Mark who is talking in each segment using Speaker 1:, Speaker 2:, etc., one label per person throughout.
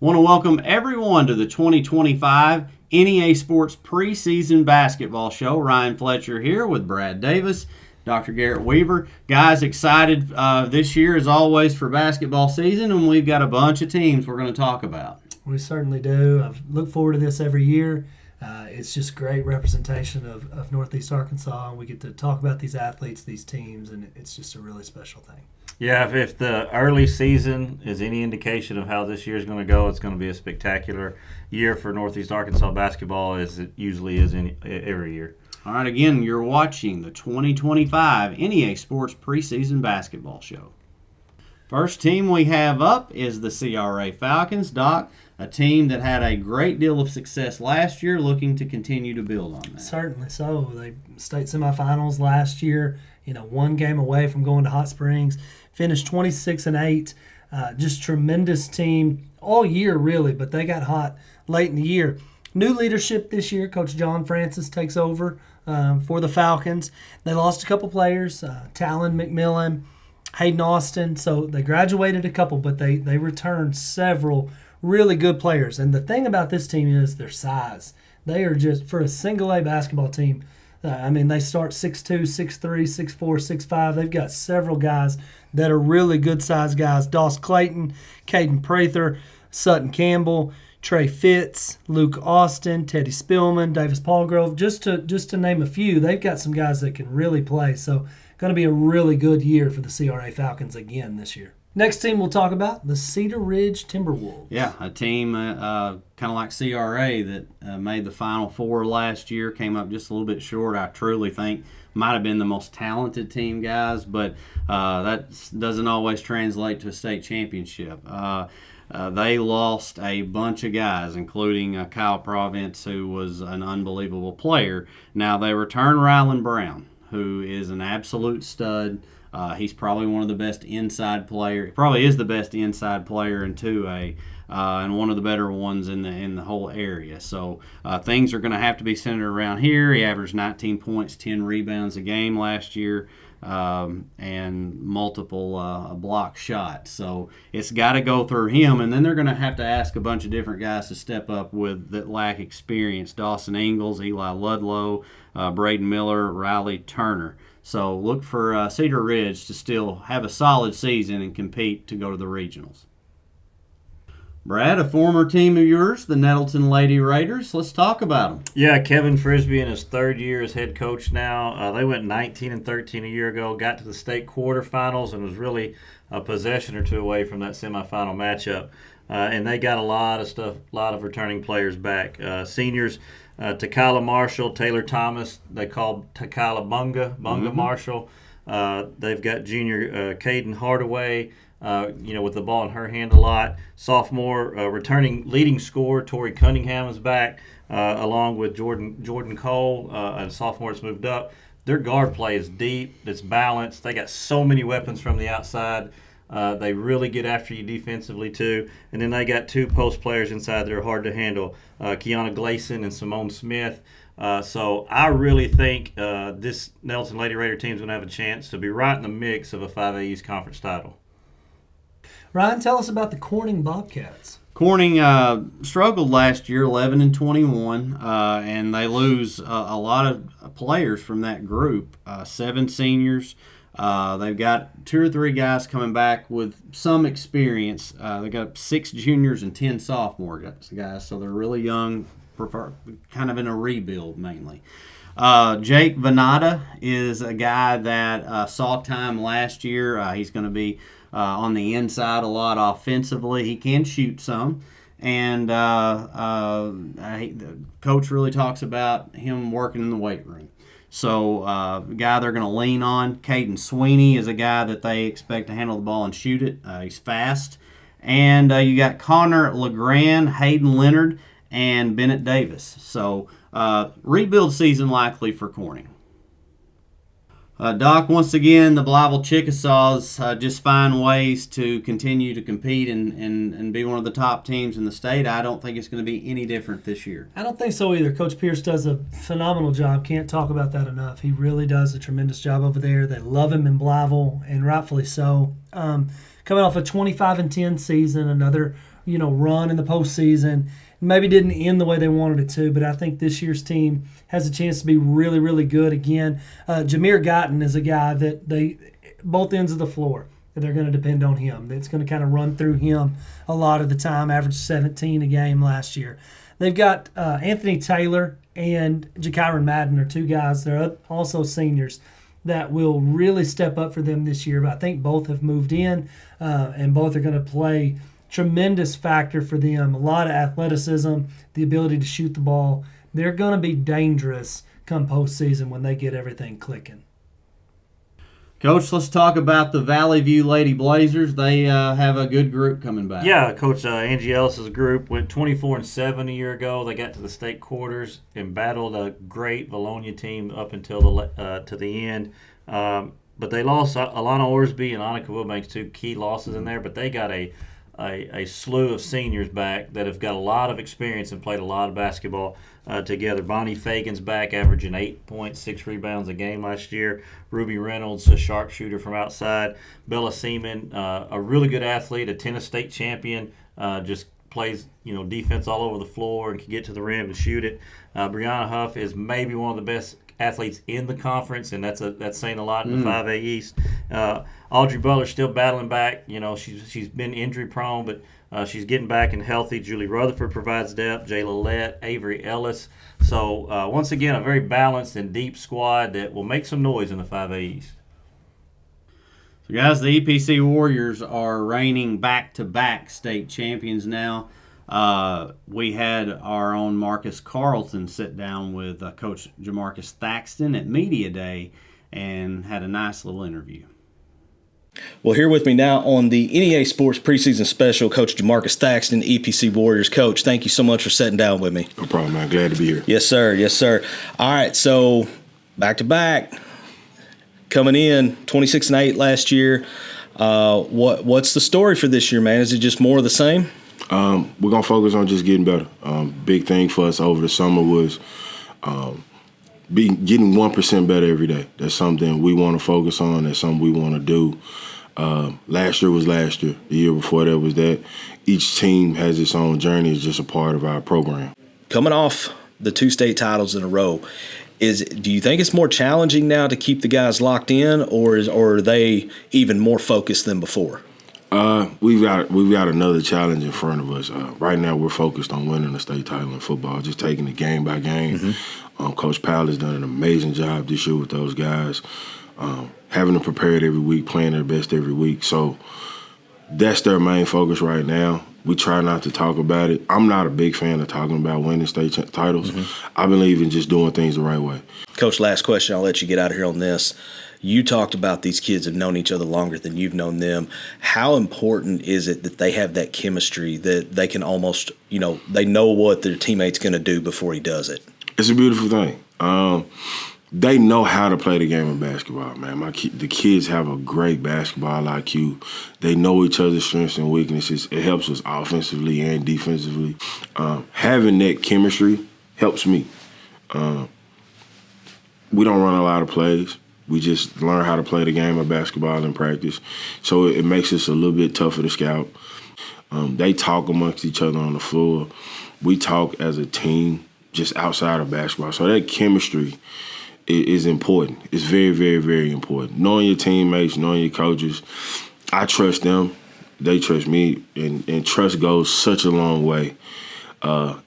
Speaker 1: Want to welcome everyone to the 2025 NEA Sports Preseason Basketball Show. Ryan Fletcher here with Brad Davis, Dr. Garrett Weaver. Guys, excited this year as always for basketball season, and we've got a bunch of teams we're going to talk about.
Speaker 2: We certainly do. I look forward to this every year. It's just great representation of Northeast Arkansas, and we get to talk about these athletes, these teams, and it's just a really special thing.
Speaker 3: Yeah, if the early season is any indication of how this year is going to go, it's going to be a spectacular year for Northeast Arkansas basketball, as it usually is every year.
Speaker 1: All right, again, you're watching the 2025 NEA Sports Preseason Basketball Show. First team we have up is the CRA Falcons. Doc, a team that had a great deal of success last year, looking to continue to build on that.
Speaker 2: Certainly so. They state semifinals last year, one game away from going to Hot Springs, finished 26-8. Just tremendous team all year, really, but they got hot late in the year. New leadership this year. Coach John Francis takes over for the Falcons. They lost a couple players, Talon McMillan, Hayden Austin, so they graduated a couple, but they returned several really good players. And the thing about this team is their size. They are just, for a single-A basketball team, they start 6'2", 6'3", 6'4", 6'5". They've got several guys that are really good-sized guys. Doss Clayton, Caden Prather, Sutton Campbell, Trey Fitz, Luke Austin, Teddy Spillman, Davis Paulgrove, just to name a few. They've got some guys that can really play. So going to be a really good year for the CRA Falcons again this year. Next team we'll talk about, the Cedar Ridge Timberwolves.
Speaker 1: Yeah, a team kind of like CRA that made the Final Four last year, came up just a little bit short. I truly think might have been the most talented team, guys, but that doesn't always translate to a state championship. They lost a bunch of guys, including Kyle Province, who was an unbelievable player. Now they return Rylan Brown, who is an absolute stud. He's probably one of the best inside player. Probably is the best inside player in 2A, and one of the better ones in the whole area. So things are going to have to be centered around here. He averaged 19 points, 10 rebounds a game last year, and multiple block shots. So it's got to go through him, and then they're going to have to ask a bunch of different guys to step up with that lack experience. Dawson Ingalls, Eli Ludlow, Braden Miller, Riley Turner. So look for Cedar Ridge to still have a solid season and compete to go to the regionals. Brad, a former team of yours, the Nettleton Lady Raiders. Let's talk about them.
Speaker 3: Yeah, Kevin Frisbee in his third year as head coach now. They went 19-13 a year ago, got to the state quarterfinals, and was really a possession or two away from that semifinal matchup. And they got a lot of returning players back. Seniors, Takala Marshall, Taylor Thomas, they call Takala Bunga Marshall. They've got junior Caden Hardaway, with the ball in her hand a lot. Sophomore, returning leading scorer, Tori Cunningham is back, along with Jordan Cole, a sophomore that's moved up. Their guard play is deep, it's balanced. They got so many weapons from the outside. They really get after you defensively, too. And then they got two post players inside that are hard to handle, Kiana Gleason and Simone Smith. So I really think this Nettleton Lady Raider team is going to have a chance to be right in the mix of a 5A East Conference title.
Speaker 2: Ryan, tell us about the Corning Bobcats.
Speaker 1: Corning struggled last year, 11-21, and they lose a lot of players from that group, 7 seniors. They've got 2 or 3 guys coming back with some experience. They got 6 juniors and 10 sophomore guys, so they're really young, kind of in a rebuild mainly. Jake Venata is a guy that saw time last year. He's going to be on the inside a lot offensively. He can shoot some. And the coach really talks about him working in the weight room. So the guy they're going to lean on, Caden Sweeney, is a guy that they expect to handle the ball and shoot it. He's fast. And you got Connor LeGrand, Hayden Leonard, and Bennett Davis. So rebuild season likely for Corning. Doc, once again, the Blytheville Chickasaws just find ways to continue to compete and be one of the top teams in the state. I don't think it's going to be any different this year.
Speaker 2: I don't think so either. Coach Pierce does a phenomenal job. Can't talk about that enough. He really does a tremendous job over there. They love him in Blytheville, and rightfully so. Coming off a 25-10 season, another run in the postseason. Maybe didn't end the way they wanted it to, but I think this year's team has a chance to be really, really good again. Jameer Guyton is a guy that both ends of the floor, they're going to depend on him. It's going to kind of run through him a lot of the time, averaged 17 a game last year. They've got Anthony Taylor and Jakyron Madden are two guys. They're also seniors that will really step up for them this year. But I think both have moved in, and both are going to play tremendous factor for them. A lot of athleticism, the ability to shoot the ball. They're going to be dangerous come postseason when they get everything clicking.
Speaker 1: Coach, let's talk about the Valley View Lady Blazers. They have a good group coming back.
Speaker 3: Yeah, Coach Angie Ellis's group went 24-7 a year ago. They got to the state quarters and battled a great Valonia team up until to the end. But they lost Alana Orsby and Annika Wilbanks, two key losses in there. But they got a slew of seniors back that have got a lot of experience and played a lot of basketball together. Bonnie Fagan's back, averaging 8.6 rebounds a game last year. Ruby Reynolds, a sharpshooter from outside. Bella Seaman, a really good athlete, a tennis state champion, just plays defense all over the floor and can get to the rim and shoot it. Brianna Huff is maybe one of the best athletes in the conference, and that's saying a lot in the 5A East. Audrey Butler's still battling back. She's been injury prone, but she's getting back and healthy. Julie Rutherford provides depth. Jayla Lett, Avery Ellis. So once again, a very balanced and deep squad that will make some noise in the 5A East.
Speaker 1: So guys, the EPC Warriors are reigning back-to-back state champions now. We had our own Marcus Carlton sit down with Coach Jamarcus Thaxton at Media Day and had a nice little interview.
Speaker 4: Well, here with me now on the NEA Sports Preseason Special, Coach Jamarcus Thaxton, EPC Warriors. Coach, thank you so much for sitting down with me.
Speaker 5: No problem, man. Glad to be here.
Speaker 4: Yes, sir. Yes, sir. All right, so back-to-back, coming in 26-8 last year. What's the story for this year, man? Is it just more of the same?
Speaker 5: We're going to focus on just getting better. Big thing for us over the summer was getting 1% better every day. That's something we want to focus on. That's something we want to do. Last year was last year. The year before that was that. Each team has its own journey. It's just a part of our program.
Speaker 4: Coming off the 2 state titles in a row, do you think it's more challenging now to keep the guys locked in, or are they even more focused than before?
Speaker 5: We've got another challenge in front of us. Right now, we're focused on winning the state title in football, just taking it game by game. Mm-hmm. Coach Powell has done an amazing job this year with those guys, having them prepared every week, playing their best every week. So that's their main focus right now. We try not to talk about it. I'm not a big fan of talking about winning state titles. Mm-hmm. I believe in just doing things the right way.
Speaker 4: Coach, last question. I'll let you get out of here on this. You talked about these kids have known each other longer than you've known them. How important is it that they have that chemistry, that they can almost, they know what their teammate's going to do before he does it?
Speaker 5: It's a beautiful thing. They know how to play the game of basketball, man. The kids have a great basketball IQ. They know each other's strengths and weaknesses. It helps us offensively and defensively. Having that chemistry helps me. We don't run a lot of plays. We just learn how to play the game of basketball in practice. So it makes us a little bit tougher to scout. They talk amongst each other on the floor. We talk as a team just outside of basketball. So that chemistry is important. It's very, very, very important. Knowing your teammates, knowing your coaches. I trust them. They trust me. And trust goes such a long way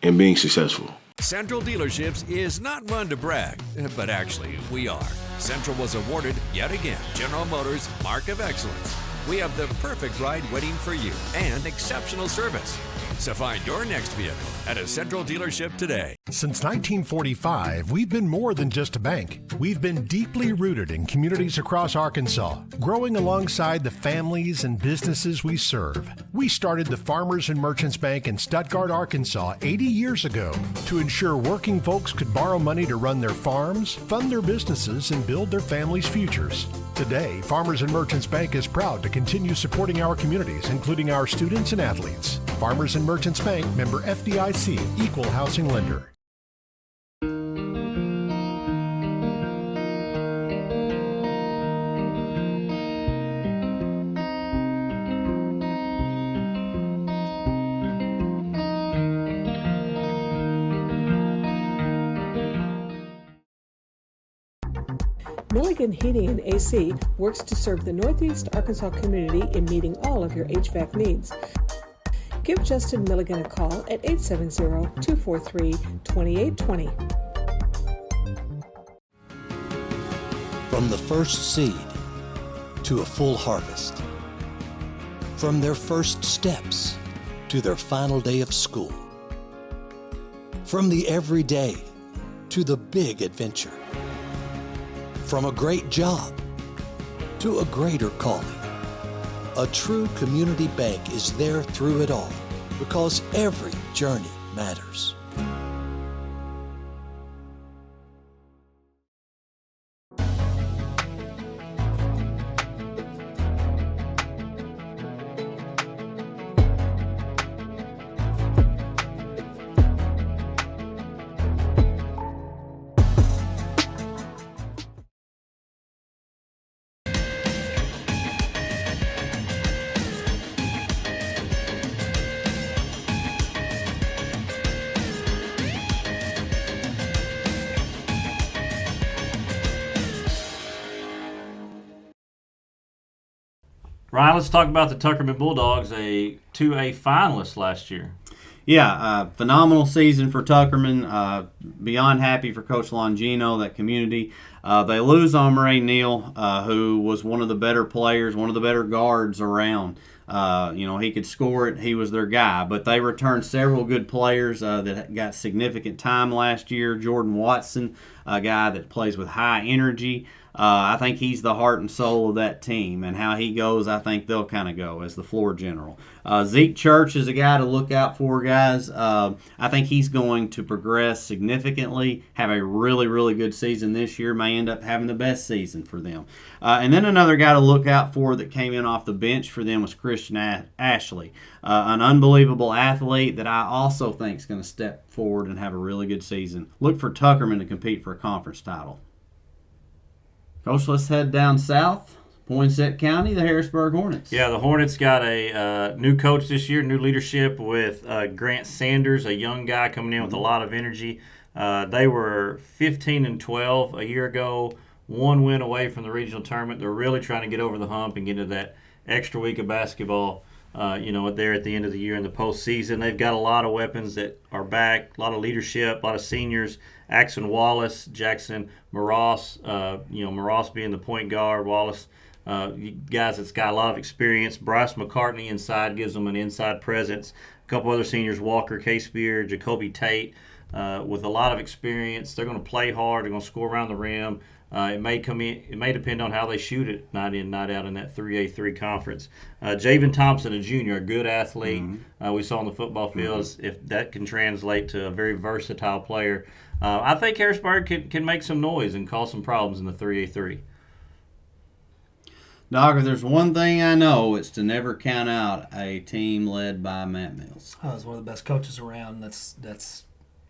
Speaker 5: in being successful.
Speaker 6: Central Dealerships is not one to brag, but actually we are. Central was awarded, yet again, General Motors Mark of Excellence. We have the perfect ride waiting for you and exceptional service. So find your next vehicle at a Central dealership today.
Speaker 7: Since 1945, we've been more than just a bank. We've been deeply rooted in communities across Arkansas, growing alongside the families and businesses we serve. We started the Farmers and Merchants Bank in Stuttgart, Arkansas 80 years ago to ensure working folks could borrow money to run their farms, fund their businesses, and build their families' futures. Today, Farmers and Merchants Bank is proud to continue supporting our communities, including our students and athletes. Farmers and Merchants Bank, member FDIC, equal housing lender.
Speaker 8: Milligan Heating and AC works to serve the Northeast Arkansas community in meeting all of your HVAC needs. Give Justin Milligan a call at 870-243-2820.
Speaker 9: From the first seed to a full harvest. From their first steps to their final day of school. From the everyday to the big adventure. From a great job to a greater calling. A true community bank is there through it all because every journey matters.
Speaker 3: Ryan, let's talk about the Tuckerman Bulldogs, a 2A finalist last year.
Speaker 1: Yeah, phenomenal season for Tuckerman. Beyond happy for Coach Longino, that community. They lose on Murray Neal, who was one of the better players, one of the better guards around. He could score it. He was their guy. But they returned several good players that got significant time last year. Jordan Watson, a guy that plays with high energy. I think he's the heart and soul of that team, and how he goes, I think they'll kind of go as the floor general. Zeke Church is a guy to look out for, guys. I think he's going to progress significantly, have a really, really good season this year, may end up having the best season for them. And then another guy to look out for that came in off the bench for them was Christian Ashley, an unbelievable athlete that I also think is going to step forward and have a really good season. Look for Tuckerman to compete for a conference title. Coach, let's head down south. Poinsett County, the Harrisburg Hornets.
Speaker 3: Yeah, the Hornets got a new coach this year, new leadership with Grant Sanders, a young guy coming in with a lot of energy. They were 15-12 a year ago, one win away from the regional tournament. They're really trying to get over the hump and get into that extra week of basketball, there at the end of the year in the postseason. They've got a lot of weapons that are back, a lot of leadership, a lot of seniors. Axon Wallace, Jackson Moros, Moros being the point guard, Wallace, guys that's got a lot of experience. Bryce McCartney inside gives them an inside presence. A couple other seniors, Walker Casebeer, Jacoby Tate, with a lot of experience. They're going to play hard. They're going to score around the rim. It may depend on how they shoot it night in, night out in that 3A3 conference. Javen Thompson, a junior, a good athlete. We saw on the football fields. If that can translate to a very versatile player, I think Harrisburg can make some noise and cause some problems in the 3A3.
Speaker 1: Dog, if there's one thing I know, it's to never count out a team led by Matt Mills.
Speaker 2: Oh, he's one of the best coaches around. That's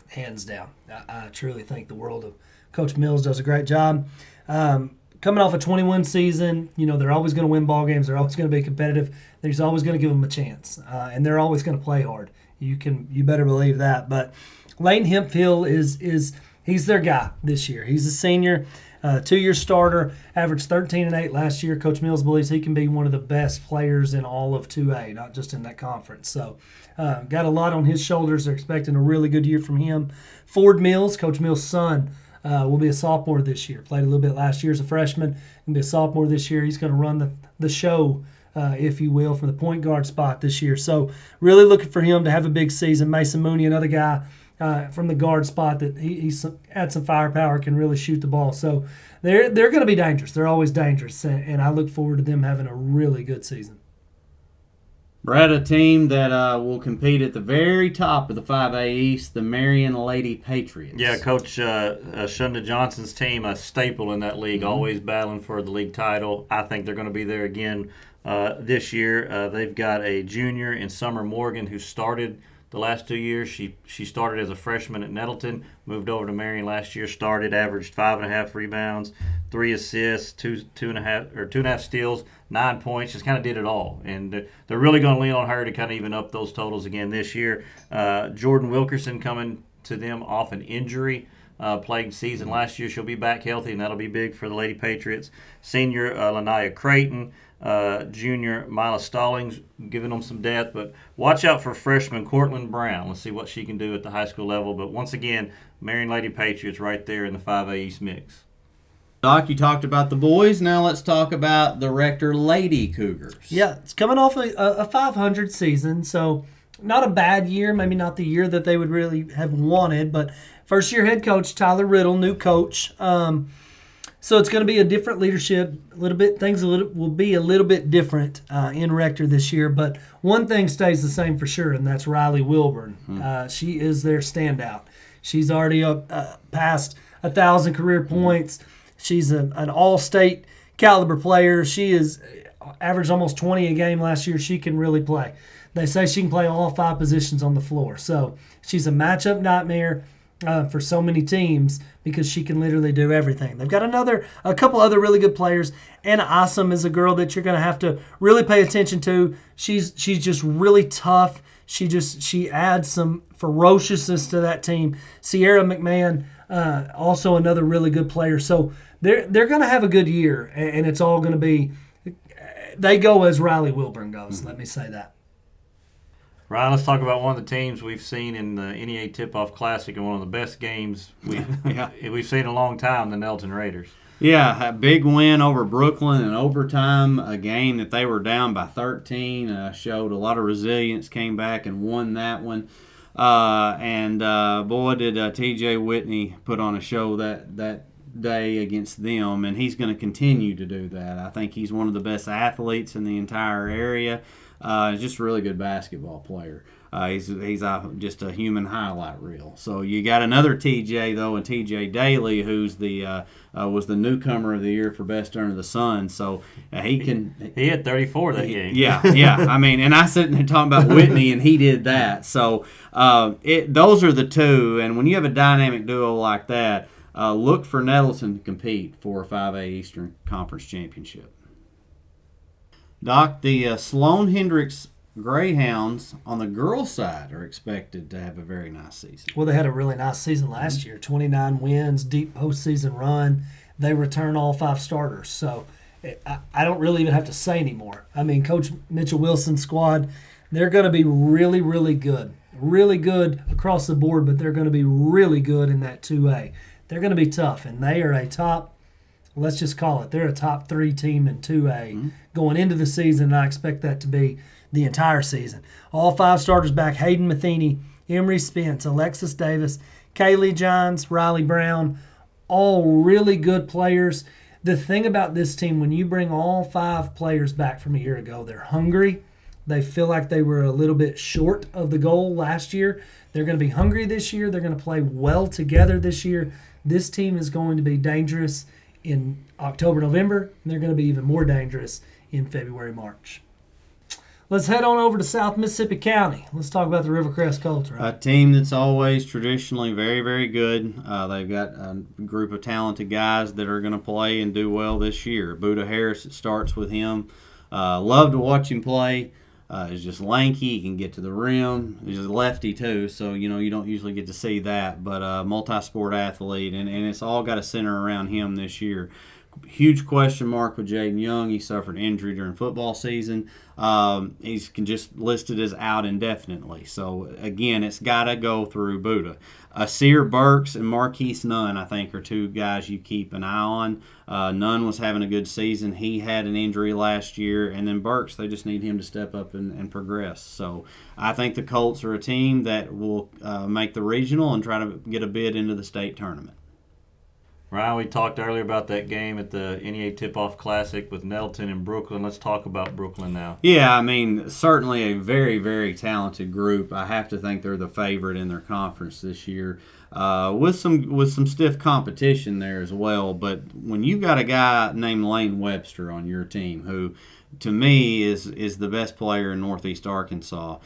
Speaker 2: hands down. I truly think the world of Coach Mills does a great job. Coming off a 21 season, they're always going to win ball games. They're always going to be competitive. He's always going to give them a chance, and they're always going to play hard. You better believe that. But Leighton Hemphill he's their guy this year. He's a senior, 2-year starter, averaged 13-8 last year. Coach Mills believes he can be one of the best players in all of 2A, not just in that conference. So got a lot on his shoulders. They're expecting a really good year from him. Ford Mills, Coach Mills' son, will be a sophomore this year. Played a little bit last year as a freshman. Going to be a sophomore this year. He's going to run the show, if you will, from the point guard spot this year. So really looking for him to have a big season. Mason Mooney, another guy from the guard spot that he's had some firepower, can really shoot the ball. So they're going to be dangerous. They're always dangerous, and I look forward to them having a really good season.
Speaker 1: Brad, a team that will compete at the very top of the 5A East, the Marion Lady Patriots.
Speaker 3: Yeah, Coach Shunda Johnson's team, a staple in that league, always battling for the league title. I think they're going to be there again this year. They've got a junior in Summer Morgan who started the last 2 years. She started as a freshman at Nettleton, moved over to Marion last year, averaged 5.5 rebounds, 3 assists, 2.5 steals, 9 points, just kind of did it all. And they're really going to lean on her to kind of even up those totals again this year. Jordan Wilkerson coming to them off an injury. played season last year. She'll be back healthy, and that'll be big for the Lady Patriots. Senior Lanaya Creighton, junior Mila Stallings, giving them some depth. But watch out for freshman Cortland Brown. Let's see what she can do at the high school level. But once again, Marion Lady Patriots right there in the 5A East mix.
Speaker 1: Doc, you talked about the boys. Now let's talk about the Rector Lady Cougars.
Speaker 2: Yeah, it's coming off a 500 season, so not a bad year. Maybe not the year that they would really have wanted, but first-year head coach Tyler Riddle, new coach. So it's going to be a different leadership. Things will be a little bit different in Rector this year. But one thing stays the same for sure, and that's Riley Wilburn. She is their standout. She's already up past 1,000 career points. She's an all-state caliber player. She is averaged almost 20 a game last year. She can really play. They say she can play all 5 positions on the floor. So she's a matchup nightmare for so many teams because she can literally do everything. They've got a couple other really good players. Anna Isom is a girl that you're going to have to really pay attention to. She's just really tough. She adds some ferociousness to that team. Sierra McMahon, also another really good player. So they're going to have a good year, and it's all going to be – they go as Riley Wilburn goes, let me say that.
Speaker 3: Ryan, let's talk about one of the teams we've seen in the NEA Tip-Off Classic and one of the best games we've seen in a long time, the Nelton Raiders.
Speaker 1: Yeah, a big win over Brooklyn in overtime, a game that they were down by 13, showed a lot of resilience, came back and won that one. Boy, did T.J. Whitney put on a show that day against them, and he's going to continue to do that. I think he's one of the best athletes in the entire area. He's just a really good basketball player. He's just a human highlight reel. So you got another TJ though, and TJ Daly, who's was the newcomer of the year for best under the sun. So he
Speaker 3: had 34 that game.
Speaker 1: Yeah. I mean, and I sitting there talking about Whitney, and he did that. So those are the two. And when you have a dynamic duo like that, look for Nettleton to compete for a 5A Eastern Conference Championship. Doc, the Sloan Hendricks Greyhounds on the girls' side are expected to have a very nice season.
Speaker 2: Well, they had a really nice season last year. 29 wins, deep postseason run. They return all 5 starters. So I don't really even have to say anymore. I mean, Coach Mitchell Wilson's squad, they're going to be really, really good. Really good across the board, but they're going to be really good in that 2A. They're going to be tough, and they are a top, let's just call it, they're a top 3 team in 2A going into the season, and I expect that to be the entire season. All 5 starters back: Hayden Matheny, Emery Spence, Alexis Davis, Kaylee Johns, Riley Brown, all really good players. The thing about this team, when you bring all 5 players back from a year ago, they're hungry. They feel like they were a little bit short of the goal last year. They're going to be hungry this year. They're going to play well together this year. This team is going to be dangerous in October, November, and they're going to be even more dangerous in February, March. Let's head on over to South Mississippi County. Let's talk about the Rivercrest Colts. Right?
Speaker 1: A team that's always traditionally very, very good. They've got a group of talented guys that are going to play and do well this year. Buda Harris, it starts with him. Love to watch him play. He's just lanky. He can get to the rim. He's a lefty, too, so, you don't usually get to see that. But multi-sport athlete, and it's all got to center around him this year. Huge question mark with Jaden Young. He suffered injury during football season. He's just listed as out indefinitely. So, again, it's got to go through Buda. Sear Burks and Marquise Nunn, I think, are 2 guys you keep an eye on. Nunn was having a good season. He had an injury last year. And then Burks, they just need him to step up and progress. So, I think the Colts are a team that will make the regional and try to get a bid into the state tournament.
Speaker 3: Ryan, we talked earlier about that game at the NEA Tip-Off Classic with Nettleton and Brooklyn. Let's talk about Brooklyn now.
Speaker 1: Yeah, I mean, certainly a very, very talented group. I have to think they're the favorite in their conference this year, with some stiff competition there as well. But when you've got a guy named Lane Webster on your team, who to me is the best player in Northeast Arkansas,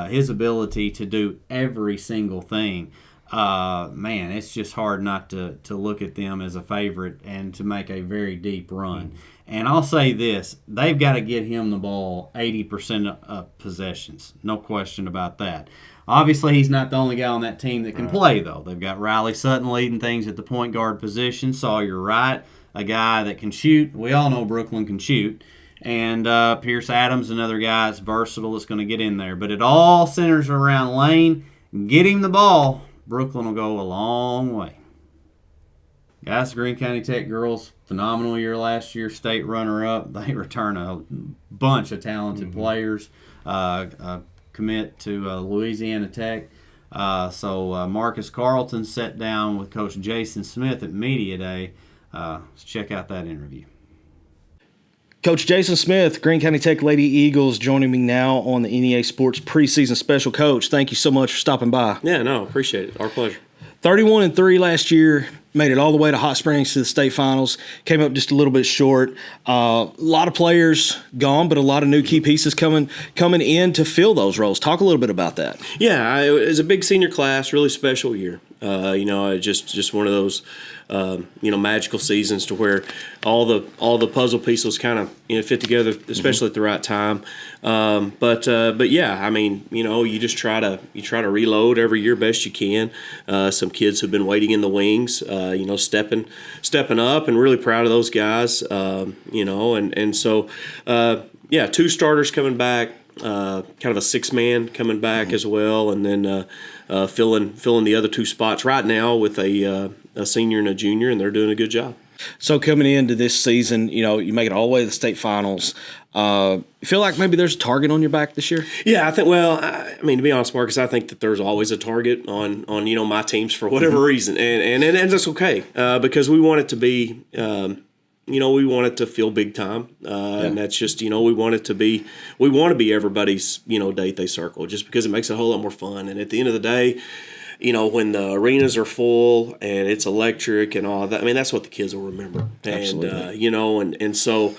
Speaker 1: his ability to do every single thing. man, it's just hard not to look at them as a favorite and to make a very deep run. And I'll say this, they've got to get him the ball 80% of possessions. No question about that. Obviously, he's not the only guy on that team that can play, though. They've got Riley Sutton leading things at the point guard position. Sawyer Wright, a guy that can shoot. We all know Brooklyn can shoot. And Pierce Adams, another guy that's versatile, that's going to get in there. But it all centers around Lane. Get him the ball. Brooklyn will go a long way. Guys, the Greene County Tech girls, phenomenal year last year, state runner-up. They return a bunch of talented players, commit to Louisiana Tech. So Marcus Carlton sat down with Coach Jason Smith at Media Day. Let's check out that interview.
Speaker 4: Coach Jason Smith, Greene County Tech Lady Eagles, joining me now on the NEA Sports Preseason Special. Coach, thank you so much for stopping by.
Speaker 10: Yeah, no, appreciate it. Our pleasure.
Speaker 4: 31-3 last year, made it all the way to Hot Springs to the state finals, came up just a little bit short. A lot of players gone, but a lot of new key pieces coming in to fill those roles. Talk a little bit about that.
Speaker 10: Yeah, it was a big senior class, really special year. Just one of those magical seasons to where all the puzzle pieces kind of fit together, especially at the right time. But yeah, I mean, you just try to reload every year best you can. Some kids who've been waiting in the wings, stepping up, and really proud of those guys. And so two starters coming back. Kind of a six-man coming back as well, and then filling the other two spots right now with a senior and a junior, and they're doing a good job.
Speaker 4: So coming into this season, you make it all the way to the state finals. You feel like maybe there's a target on your back this year?
Speaker 10: Yeah, I think. Well, I mean, to be honest, Marcus, I think that there's always a target on my teams for whatever reason, and that's okay because we want it to be. We want it to feel big time, and that's just we want to be everybody's date they circle, just because it makes it a whole lot more fun. And at the end of the day, when the arenas are full and it's electric and all that, I mean that's what the kids will remember.
Speaker 4: Absolutely.
Speaker 10: And so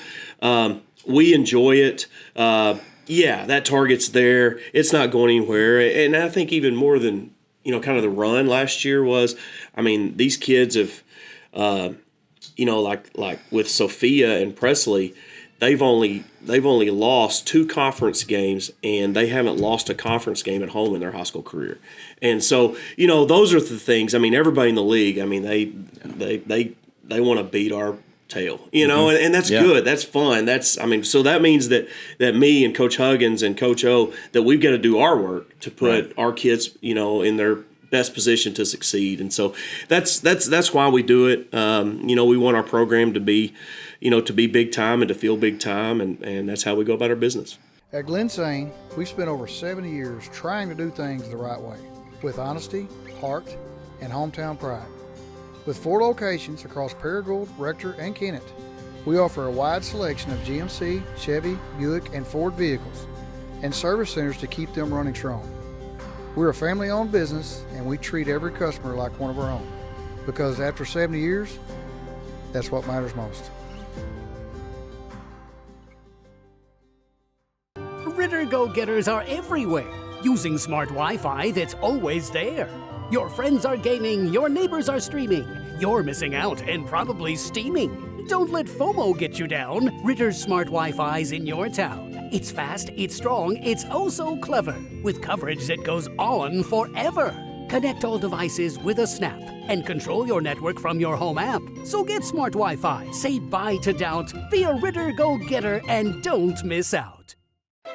Speaker 10: we enjoy it. That target's there. It's not going anywhere. And I think even more than kind of the run last year was, I mean, these kids have. Like with Sophia and Presley, they've only lost 2 conference games, and they haven't lost a conference game at home in their high school career. And so, those are the things. I mean, everybody in the league, I mean, they want to beat our tail, and that's good. That's fun. So that means that me and Coach Huggins and Coach O, that we've got to do our work to put our kids, in their best position to succeed. And so that's why we do it. We want our program to be big time and to feel big time, and that's how we go about our business.
Speaker 11: At Glen Sain, we've spent over 70 years trying to do things the right way, with honesty, heart, and hometown pride. With 4 locations across Paragould, Rector, and Kennett, we offer a wide selection of GMC, Chevy, Buick, and Ford vehicles, and service centers to keep them running strong. We're a family-owned business, and we treat every customer like one of our own, because after 70 years, that's what matters most.
Speaker 12: Ritter Go-Getters are everywhere, using smart Wi-Fi that's always there. Your friends are gaming, your neighbors are streaming, you're missing out and probably steaming. Don't let FOMO get you down. Ritter's smart Wi-Fi's in your town. It's fast, it's strong, it's oh so clever, with coverage that goes on forever. Connect all devices with a snap and control your network from your home app. So get smart Wi-Fi, say bye to doubt, be a Ritter Go-Getter, and don't miss out.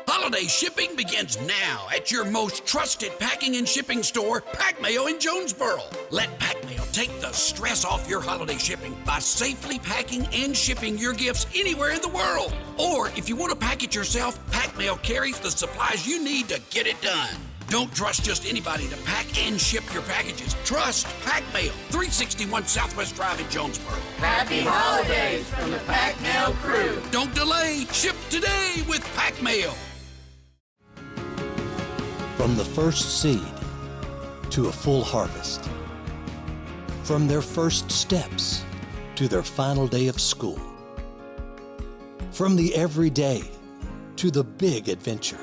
Speaker 13: Holiday shipping begins now at your most trusted packing and shipping store, Pack Mail in Jonesboro. Let Pack Mail take the stress off your holiday shipping by safely packing and shipping your gifts anywhere in the world. Or if you want to pack it yourself, Pack Mail carries the supplies you need to get it done. Don't trust just anybody to pack and ship your packages. Trust Pack Mail, 361 Southwest Drive in Jonesboro.
Speaker 14: Happy holidays from the Pack Mail crew.
Speaker 13: Don't delay. Ship today with Pack Mail.
Speaker 9: From the first seed to a full harvest. From their first steps to their final day of school. From the everyday to the big adventure.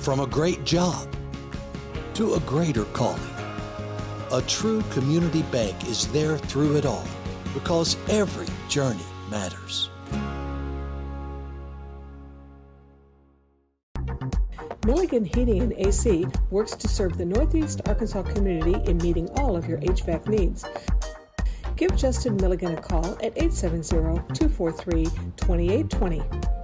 Speaker 9: From a great job to a greater calling. A true community bank is there through it all because every journey matters.
Speaker 8: Milligan Heating and AC works to serve the Northeast Arkansas community in meeting all of your HVAC needs. Give Justin Milligan a call at 870-243-2820.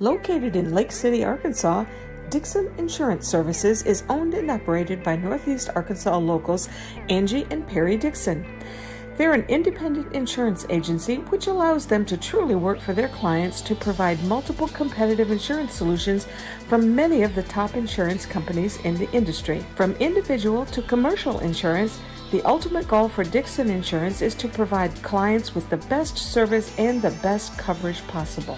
Speaker 8: Located in Lake City, Arkansas, Dixon Insurance Services is owned and operated by Northeast Arkansas locals Angie and Perry Dixon. They're an independent insurance agency which allows them to truly work for their clients to provide multiple competitive insurance solutions from many of the top insurance companies in the industry. From individual to commercial insurance, the ultimate goal for Dixon Insurance is to provide clients with the best service and the best coverage possible.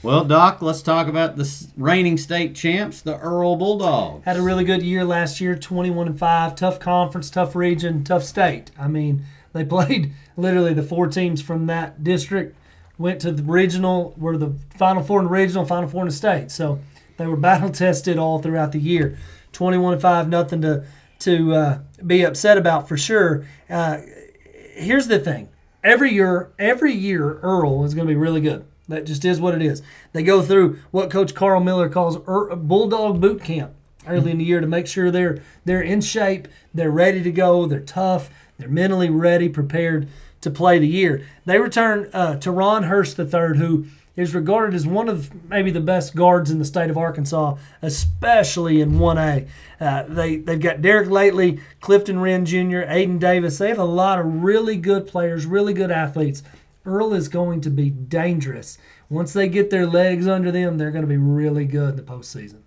Speaker 1: Well, Doc, let's talk about the reigning state champs, the Earl Bulldogs.
Speaker 2: Had a really good year last year, 21-5, tough conference, tough region, tough state. I mean, they played literally the 4 teams from that district, went to the regional, were the Final Four in the regional, Final Four in the state. So they were battle-tested all throughout the year. 21-5, nothing to be upset about for sure. Here's the thing. Every year, Earl is going to be really good. That just is what it is. They go through what Coach Carl Miller calls Bulldog Boot Camp early in the year to make sure they're in shape, they're ready to go, they're tough, they're mentally ready, prepared to play the year. They return to Ron Hurst III, who is regarded as one of maybe the best guards in the state of Arkansas, especially in 1A. They've got Derek Lately, Clifton Wren Jr., Aiden Davis. They have a lot of really good players, really good athletes. Earl is going to be dangerous. Once they get their legs under them, they're going to be really good in the postseason.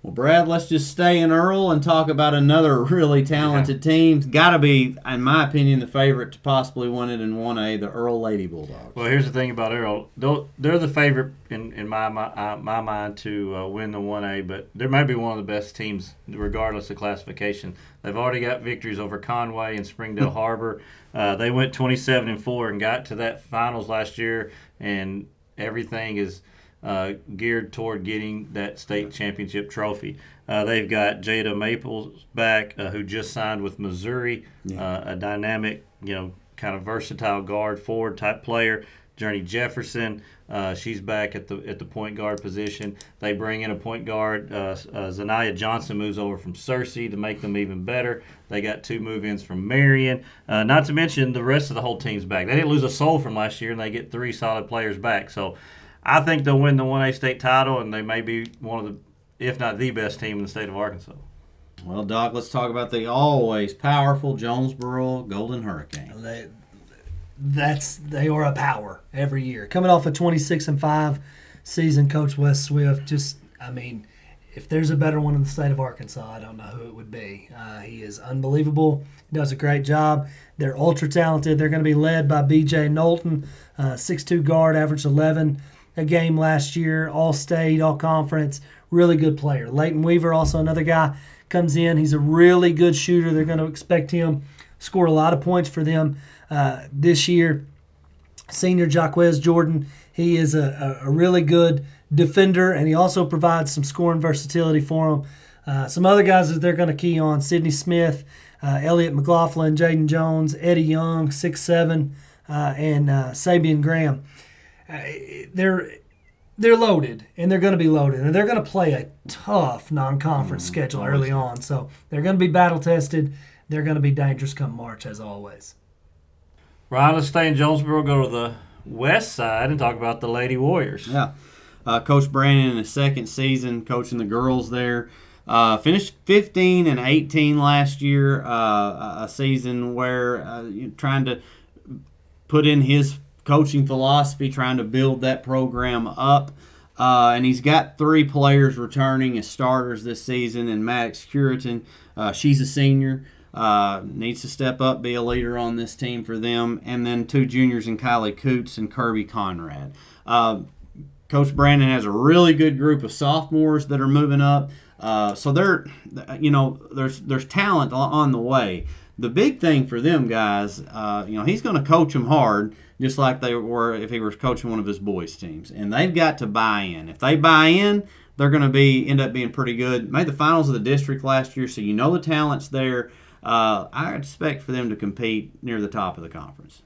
Speaker 1: Well, Brad, let's just stay in Earl and talk about another really talented team. Got to be, in my opinion, the favorite to possibly win it in 1A, the Earl Lady Bulldogs.
Speaker 3: Well, here's the thing about Earl. They're the favorite in my mind to win the 1A, but they might be one of the best teams regardless of classification. They've already got victories over Conway and Springdale Harbor. They went 27-4 and got to that finals last year, and everything is geared toward getting that state championship trophy. They've got Jada Maples back, who just signed with Missouri, a dynamic, kind of versatile guard forward type player. Journey Jefferson, she's back at the point guard position. They bring in a point guard. Zanaya Johnson moves over from Searcy to make them even better. They got 2 move-ins from Marion. Not to mention the rest of the whole team's back. They didn't lose a soul from last year, and they get 3 solid players back. So I think they'll win the 1A state title, and they may be one of the, if not the best team in the state of Arkansas.
Speaker 1: Well, Doc, let's talk about the always powerful Jonesboro Golden Hurricane.
Speaker 2: They are a power every year. Coming off a 26-5 season, Coach Wes Swift, if there's a better one in the state of Arkansas, I don't know who it would be. He is unbelievable. He does a great job. They're ultra talented. They're going to be led by B.J. Knowlton, 6'2 guard, averaged 11 a game last year, all-state, all-conference, really good player. Leighton Weaver, also another guy, comes in. He's a really good shooter. They're going to expect him score a lot of points for them this year. Senior Jaquez Jordan, he is a really good defender, and he also provides some scoring versatility for them. Some other guys that they're going to key on, Sidney Smith, Elliott McLaughlin, Jaden Jones, Eddie Young, 6'7", and Sabian Graham. They're loaded, and they're going to be loaded, and they're going to play a tough non-conference schedule early on. So they're going to be battle-tested. They're going to be dangerous come March, as always.
Speaker 3: Ryan, let's stay in Jonesboro, go to the west side, and talk about the Lady Warriors.
Speaker 1: Yeah. Coach Brandon in his second season coaching the girls there. Finished 15-18 last year, a season where trying to put in his coaching philosophy, trying to build that program up. And he's got 3 players returning as starters this season, and Maddox Curitan, she's a senior, needs to step up, be a leader on this team for them. And then 2 juniors in Kylie Coots and Kirby Conrad. Coach Brandon has a really good group of sophomores that are moving up. So there's talent on the way. The big thing for them guys, he's going to coach them hard, just like they were if he was coaching one of his boys' teams. And they've got to buy in. If they buy in, they're going to end up being pretty good. Made the finals of the district last year, so the talent's there. I expect for them to compete near the top of the conference.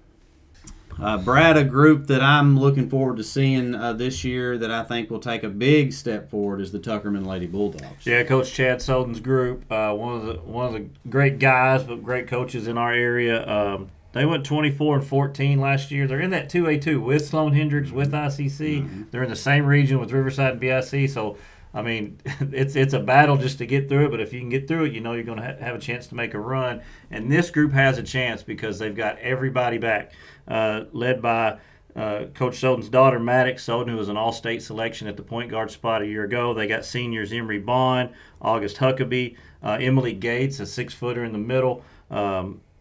Speaker 1: Brad, a group that I'm looking forward to seeing this year that I think will take a big step forward is the Tuckerman Lady Bulldogs.
Speaker 3: Yeah, Coach Chad Soden's group, one of the great guys, but great coaches in our area. They went 24-14 last year. They're in that 2A2 with Sloan Hendricks, with ICC. Mm-hmm. They're in the same region with Riverside and BIC. So, I mean, it's a battle just to get through it. But if you can get through it, you're going to have a chance to make a run. And this group has a chance because they've got everybody back, led by Coach Soden's daughter, Maddox Soden, who was an all-state selection at the point guard spot a year ago. They got seniors Emery Bond, August Huckabee, Emily Gates, a 6-footer in the middle,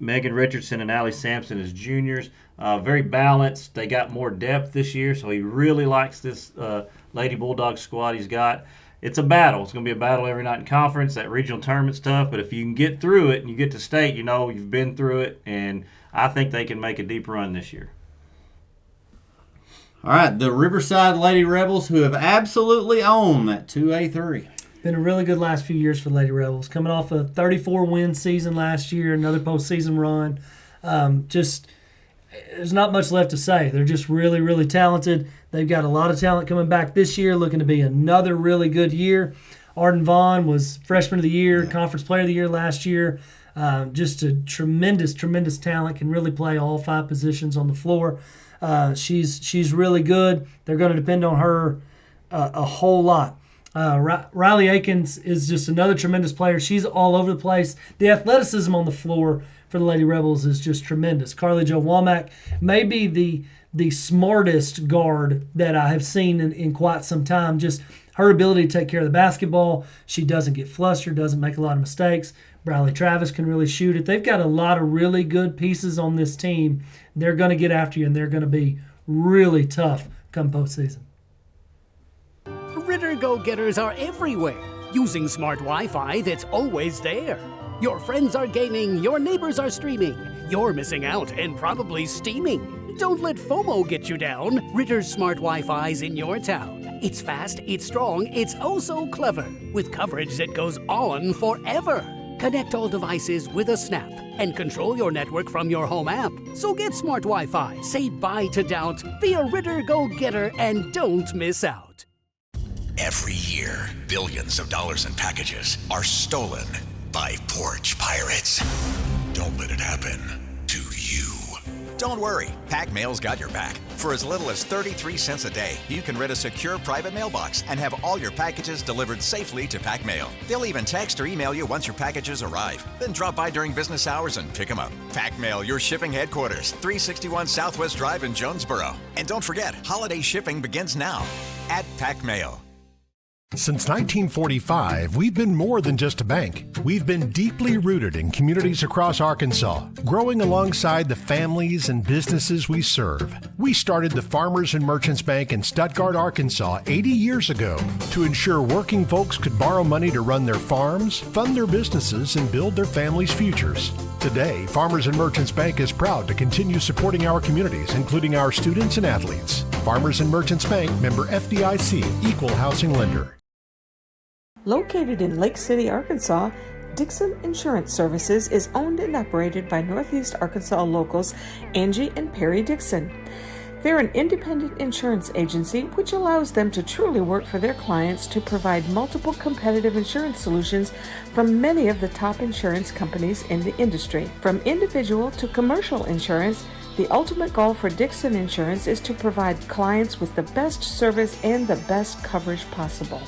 Speaker 3: Megan Richardson and Allie Sampson as juniors. Very balanced. They got more depth this year, so he really likes this Lady Bulldog squad he's got. It's a battle. It's going to be a battle every night in conference. That regional tournament's tough, but if you can get through it and you get to state, you've been through it, and I think they can make a deep run this year.
Speaker 1: All right, the Riverside Lady Rebels, who have absolutely owned that 2A3.
Speaker 2: Been a really good last few years for Lady Rebels. Coming off a 34-win season last year, another postseason run. There's not much left to say. They're just really, really talented. They've got a lot of talent coming back this year, looking to be another really good year. Arden Vaughn was Freshman of the Year, Conference Player of the Year last year. Just a tremendous, tremendous talent, can really play all 5 positions on the floor. She's really good. They're going to depend on her a whole lot. Riley Akins is just another tremendous player. She's all over the place. The athleticism on the floor for the Lady Rebels is just tremendous. Carly Jo Womack may be the smartest guard that I have seen in quite some time. Just her ability to take care of the basketball. She doesn't get flustered, doesn't make a lot of mistakes. Bradley Travis can really shoot it. They've got a lot of really good pieces on this team. They're going to get after you, and they're going to be really tough come postseason.
Speaker 12: Ritter go-getters are everywhere, using smart Wi-Fi that's always there. Your friends are gaming, your neighbors are streaming, you're missing out and probably steaming. Don't let FOMO get you down. Ritter's smart Wi-Fi's in your town. It's fast, it's strong, it's oh so clever, with coverage that goes on forever. Connect all devices with a snap and control your network from your home app. So get smart Wi-Fi, say bye to doubt, be a Ritter go-getter, and don't miss out.
Speaker 15: Every year, billions of dollars in packages are stolen by porch pirates. Don't let it happen to you.
Speaker 16: Don't worry, Pack Mail's got your back. For as little as 33 cents a day, you can rent a secure private mailbox and have all your packages delivered safely to Pack Mail. They'll even text or email you once your packages arrive. Then drop by during business hours and pick them up. Pack Mail, your shipping headquarters, 361 Southwest Drive in Jonesboro. And don't forget, holiday shipping begins now at Pack Mail.
Speaker 7: Since 1945, we've been more than just a bank. We've been deeply rooted in communities across Arkansas, growing alongside the families and businesses we serve. We started the Farmers and Merchants Bank in Stuttgart, Arkansas 80 years ago to ensure working folks could borrow money to run their farms, fund their businesses, and build their families' futures. Today, Farmers and Merchants Bank is proud to continue supporting our communities, including our students and athletes. Farmers and Merchants Bank, member FDIC, equal housing lender.
Speaker 8: Located in Lake City, Arkansas, Dixon Insurance Services is owned and operated by Northeast Arkansas locals Angie and Perry Dixon. They're an independent insurance agency which allows them to truly work for their clients to provide multiple competitive insurance solutions from many of the top insurance companies in the industry. From individual to commercial insurance, the ultimate goal for Dixon Insurance is to provide clients with the best service and the best coverage possible.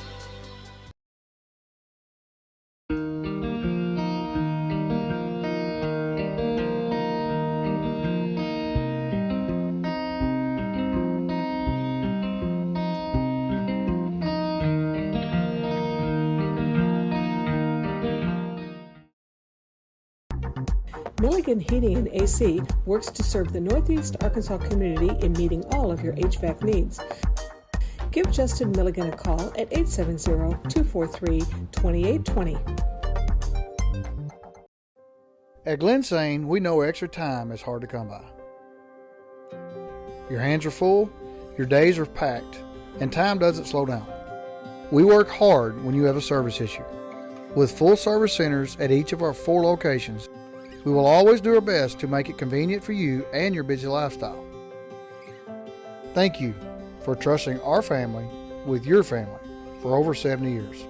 Speaker 8: Milligan Heating and AC works to serve the Northeast Arkansas community in meeting all of your HVAC needs. Give Justin Milligan a call at 870-243-2820.
Speaker 11: At Glensane, we know extra time is hard to come by. Your hands are full, your days are packed, and time doesn't slow down. We work hard when you have a service issue. With full service centers at each of our 4 locations, we will always do our best to make it convenient for you and your busy lifestyle. Thank you for trusting our family with your family for over 70 years.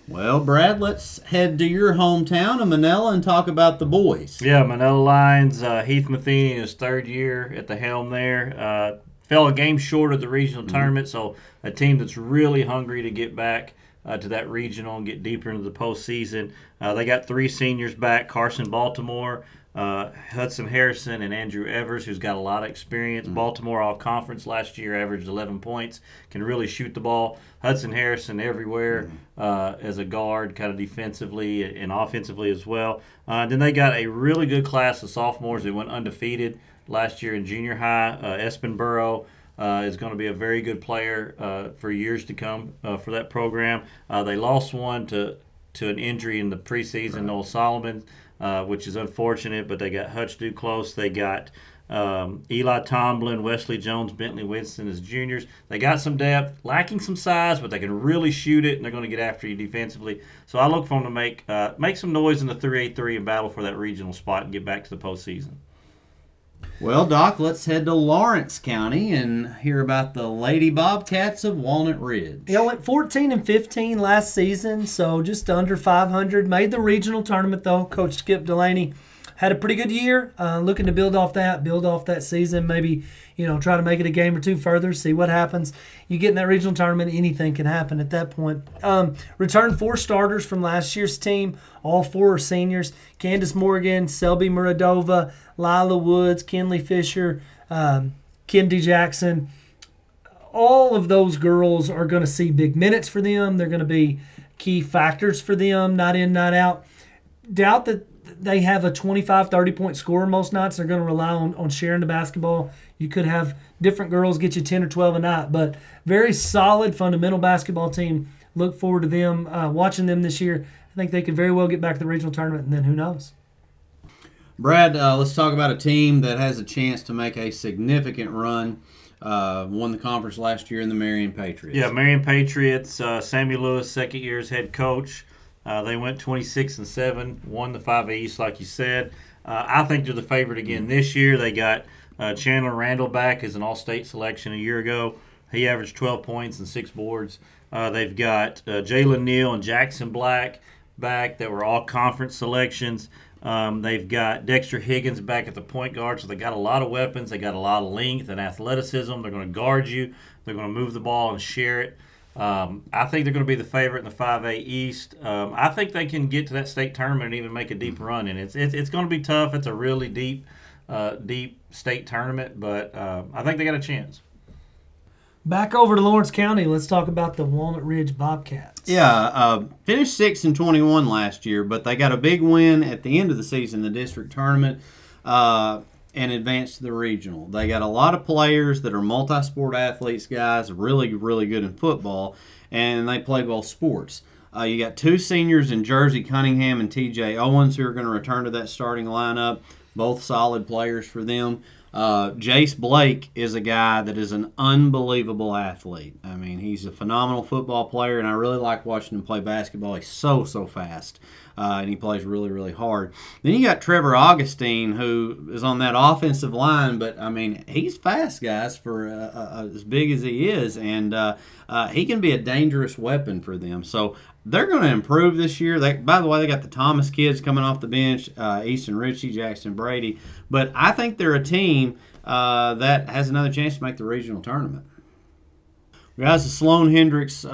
Speaker 1: Well, Brad, let's head to your hometown of Manila and talk about the boys.
Speaker 3: Yeah, Manila Lions, Heath Matheny in his 3rd year at the helm there. Fell a game short of the regional tournament, so a team that's really hungry to get back to that regional and get deeper into the postseason. They got 3 seniors back, Carson Baltimore, Hudson Harrison, and Andrew Evers, who's got a lot of experience. Baltimore all-conference last year, averaged 11 points, can really shoot the ball. Hudson Harrison everywhere as a guard, kind of defensively and offensively as well. Then they got a really good class of sophomores. They went undefeated last year in junior high. Espen Burrow is going to be a very good player for years to come for that program. They lost one to an injury in the preseason, Noel Solomon, which is unfortunate, but they got Hutch Duclos. They got Eli Tomlin, Wesley Jones, Bentley Winston as juniors. They got some depth, lacking some size, but they can really shoot it, and they're going to get after you defensively. So I look for them to make some noise in the 3A3 and battle for that regional spot and get back to the postseason.
Speaker 1: Well, Doc, let's head to Lawrence County and hear about the Lady Bobcats of Walnut Ridge.
Speaker 2: Yeah, went 14-15 last season, so just under 500. Made the regional tournament, though. Coach Skip Delaney had a pretty good year. Looking to build off that season, maybe, try to make it a game or 2 further, see what happens. You get in that regional tournament, anything can happen at that point. Returned 4 starters from last year's team. All 4 are seniors. Candace Morgan, Selby Muradova, Lila Woods, Kinley Fisher, Kendi Jackson. All of those girls are going to see big minutes for them. They're going to be key factors for them, night in, night out. Doubt that they have a 25, 30-point scorer most nights. They're going to rely on sharing the basketball. You could have different girls get you 10 or 12 a night, but very solid fundamental basketball team. Look forward to them, watching them this year. I think they could very well get back to the regional tournament, and then who knows?
Speaker 1: Brad, let's talk about a team that has a chance to make a significant run. Won the conference last year in the Marion Patriots.
Speaker 3: Yeah, Marion Patriots, Sammy Lewis, 2nd year as head coach. They went 26-7, won the 5A East, like you said. I think they're the favorite again this year. They got Chandler Randall back as an all-state selection a year ago. He averaged 12 points and 6 boards. They've got Jalen Neal and Jackson Black back that were all-conference selections. They've got Dexter Higgins back at the point guard, so they got a lot of weapons. They got a lot of length and athleticism. They're going to guard you. They're going to move the ball and share it. I think they're going to be the favorite in the 5A East. I think they can get to that state tournament and even make a deep run in it. It's going to be tough. It's a really deep state tournament, but I think they got a chance.
Speaker 2: Back over to Lawrence County, let's talk about the Walnut Ridge Bobcats.
Speaker 1: Yeah, finished 6-21 last year, but they got a big win at the end of the season, the district tournament, and advanced to the regional. They got a lot of players that are multi-sport athletes, guys, really, really good in football, and they play both sports. You got 2 seniors in Jersey Cunningham and TJ Owens who are going to return to that starting lineup, both solid players for them. Jace Blake is a guy that is an unbelievable athlete. I mean, he's a phenomenal football player, and I really like watching him play basketball. He's so fast, and he plays really, really hard. Then you got Trevor Augustine, who is on that offensive line, but, I mean, he's fast, guys, for as big as he is, and he can be a dangerous weapon for them. So they're going to improve this year. By the way, they got the Thomas kids coming off the bench, Easton Ritchie, Jackson Brady. But I think they're a team that has another chance to make the regional tournament. Guys, the Sloan Hendricks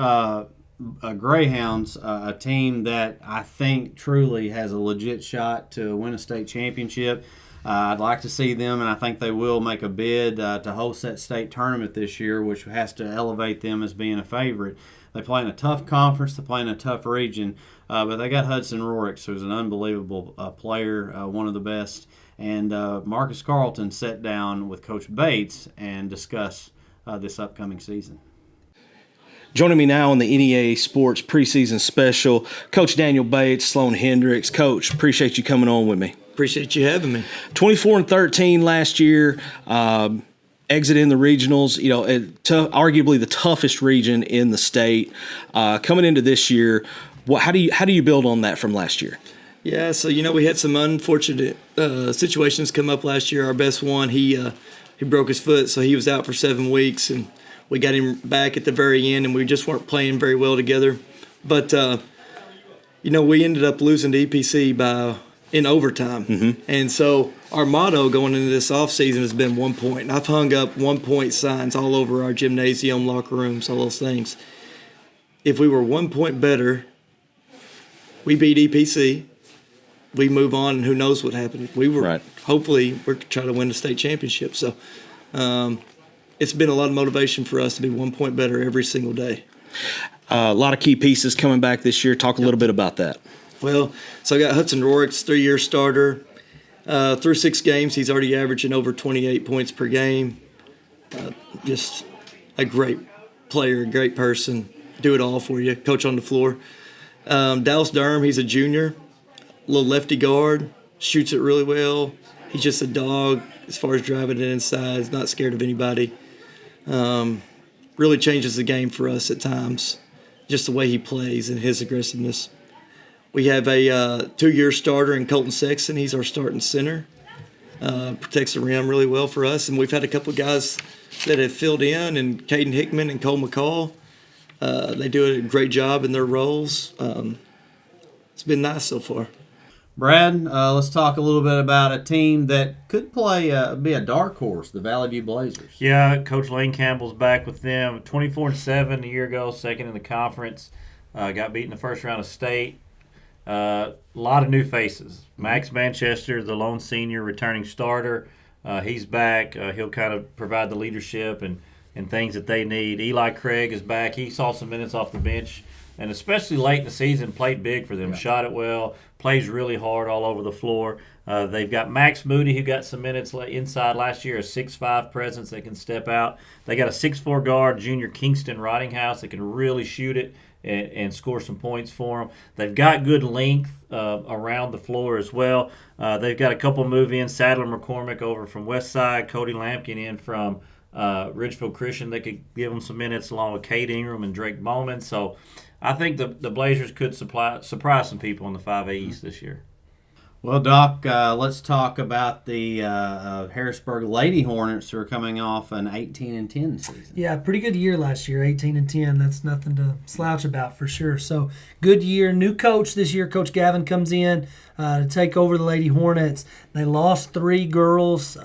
Speaker 1: Greyhounds, a team that I think truly has a legit shot to win a state championship. I'd like to see them, and I think they will make a bid to host that state tournament this year, which has to elevate them as being a favorite. They play in a tough conference. They play in a tough region. But they got Hudson Rorix, who's an unbelievable player, one of the best. and Marcus Carlton sat down with Coach Bates and discussed this upcoming season.
Speaker 4: Joining me now on the NEA Sports preseason special, Coach Daniel Bates, Sloan Hendricks. Coach, appreciate you coming on with me.
Speaker 17: Appreciate you having me.
Speaker 4: 24-13 last year, exiting the regionals. Arguably the toughest region in the state. Coming into this year, how do you build on that from last year?
Speaker 17: Yeah, so we had some unfortunate situations come up last year. Our best one, he broke his foot, so he was out for 7 weeks, and we got him back at the very end, and we just weren't playing very well together. But we ended up losing to EPC in overtime, and so our motto going into this offseason has been 1 point. And I've hung up 1 point signs all over our gymnasium, locker rooms, all those things. If we were 1 point better, we beat EPC. We move on, and who knows what happened. We were
Speaker 4: right.
Speaker 17: Hopefully we're trying to win the state championship. So it's been a lot of motivation for us to be 1 point better every single day.
Speaker 4: A lot of key pieces coming back this year. Talk a little bit about that.
Speaker 17: Well, so I got Hudson Rorick's 3-year starter. Through 6 games, he's already averaging over 28 points per game. Just a great player, a great person. Do it all for you. Coach on the floor. Dallas Durham, he's a junior. Little lefty guard. Shoots it really well. He's just a dog as far as driving it inside. He's not scared of anybody. Really changes the game for us at times. Just the way he plays and his aggressiveness. We have a 2-year starter in Colton Sexton. He's our starting center. Protects the rim really well for us. And we've had a couple of guys that have filled in, and Caden Hickman and Cole McCall. They do a great job in their roles. It's been nice so far.
Speaker 1: Brad, let's talk a little bit about a team that could be a dark horse, the Valley View Blazers.
Speaker 3: Yeah, Coach Lane Campbell's back with them. 24-7 a year ago, second in the conference. Got beat in the first round of state. A lot of new faces. Max Manchester, the lone senior returning starter, he's back. He'll kind of provide the leadership and things that they need. Eli Craig is back. He saw some minutes off the bench, and especially late in the season, played big for them. Yeah. Shot it well, plays really hard all over the floor. They've got Max Moody, who got some minutes inside last year, a 6'5" presence that can step out. They got a 6'4" guard, junior Kingston Ridinghouse, that can really shoot it and score some points for them. They've got good length around the floor as well. They've got a couple move-ins, Sadler McCormick over from Westside, Cody Lampkin in from Ridgefield Christian. They could give them some minutes along with Cade Ingram and Drake Bowman. So I think the Blazers could surprise some people in the 5A East this year.
Speaker 1: Well, Doc, let's talk about the Harrisburg Lady Hornets, who are coming off an 18-10 season.
Speaker 2: Yeah, pretty good year last year, 18-10. That's nothing to slouch about for sure. So good year. New coach this year. Coach Gavin comes in to take over the Lady Hornets. They lost 3 girls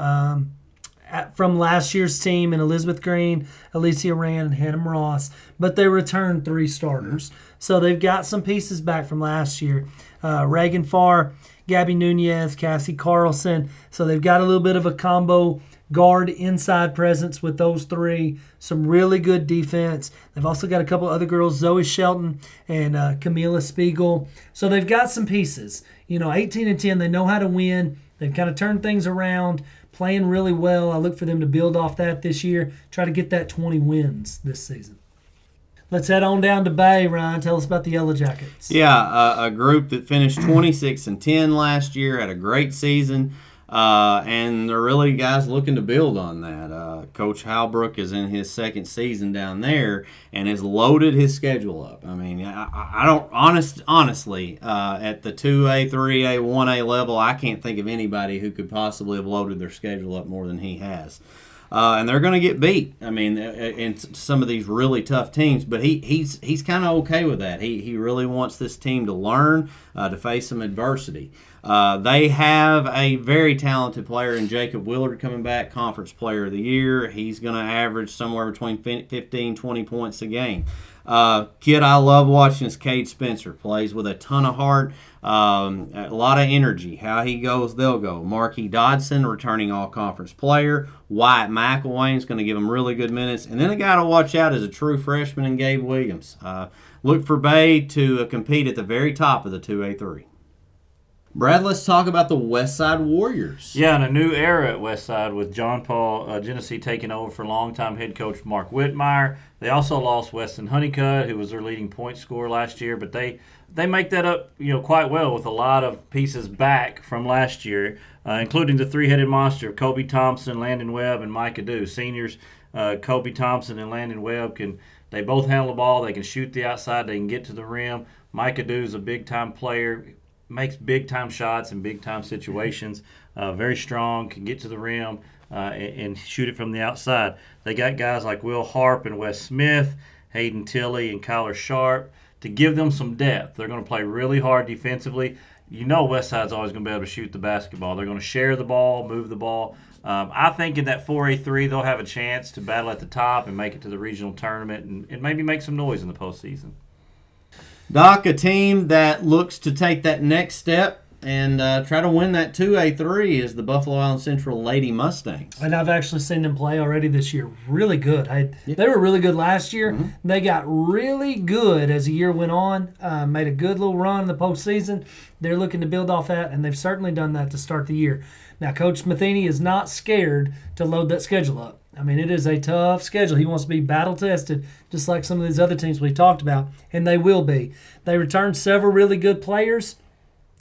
Speaker 2: from last year's team in Elizabeth Green, Alicia Rand, and Hannah Ross, but they returned 3 starters. So they've got some pieces back from last year. Reagan Farr, Gabby Nunez, Cassie Carlson. So they've got a little bit of a combo guard inside presence with those 3. Some really good defense. They've also got a couple other girls, Zoe Shelton and Camila Spiegel. So they've got some pieces. 18-10, they know how to win. They've kind of turned things around, playing really well. I look for them to build off that this year, try to get that 20 wins this season. Let's head on down to Bay, Ryan. Tell us about the Yellow Jackets.
Speaker 1: Yeah, a group that finished 26-10 last year, had a great season, and they're really guys looking to build on that. Coach Halbrook is in his 2nd season down there and has loaded his schedule up. I mean, I don't honestly at the 2A, 3A, 1A level, I can't think of anybody who could possibly have loaded their schedule up more than he has. And they're going to get beat. I mean, in some of these really tough teams, but he's kind of okay with that. He really wants this team to learn, to face some adversity. They have a very talented player in Jacob Willard coming back, Conference Player of the Year. He's going to average somewhere between 15, 20 points a game. Kid I love watching is Cade Spencer. Plays with a ton of heart, a lot of energy. How he goes, they'll go. Marquis Dodson, returning all-conference player. Wyatt McElwain's going to give him really good minutes. And then a guy to watch out is a true freshman in Gabe Williams. Look for Bay to compete at the very top of the 2A3. Brad, let's talk about the West Side Warriors.
Speaker 3: Yeah, and a new era at West Side with John Paul Genesee taking over for longtime head coach Mark Whitmire. They also lost Weston Honeycutt, who was their leading point scorer last year, but they make that up, quite well with a lot of pieces back from last year, including the three-headed monster of Kobe Thompson, Landon Webb, and Mike Adu. Seniors, Kobe Thompson and Landon Webb they both handle the ball. They can shoot the outside. They can get to the rim. Mike Adu is a big-time player, makes big-time shots in big-time situations, very strong, can get to the rim and shoot it from the outside. They got guys like Will Harp and Wes Smith, Hayden Tilley and Kyler Sharp to give them some depth. They're going to play really hard defensively. West Side's always going to be able to shoot the basketball. They're going to share the ball, move the ball. I think in that 4A3 they'll have a chance to battle at the top and make it to the regional tournament and maybe make some noise in the postseason.
Speaker 1: Doc, a team that looks to take that next step and try to win that 2A3 is the Buffalo Island Central Lady Mustangs.
Speaker 2: And I've actually seen them play already this year. Really good. They were really good last year. Mm-hmm. They got really good as the year went on, made a good little run in the postseason. They're looking to build off that, and they've certainly done that to start the year. Now, Coach Matheny is not scared to load that schedule up. I mean, it is a tough schedule. He wants to be battle-tested, just like some of these other teams we talked about, and they will be. They returned several really good players.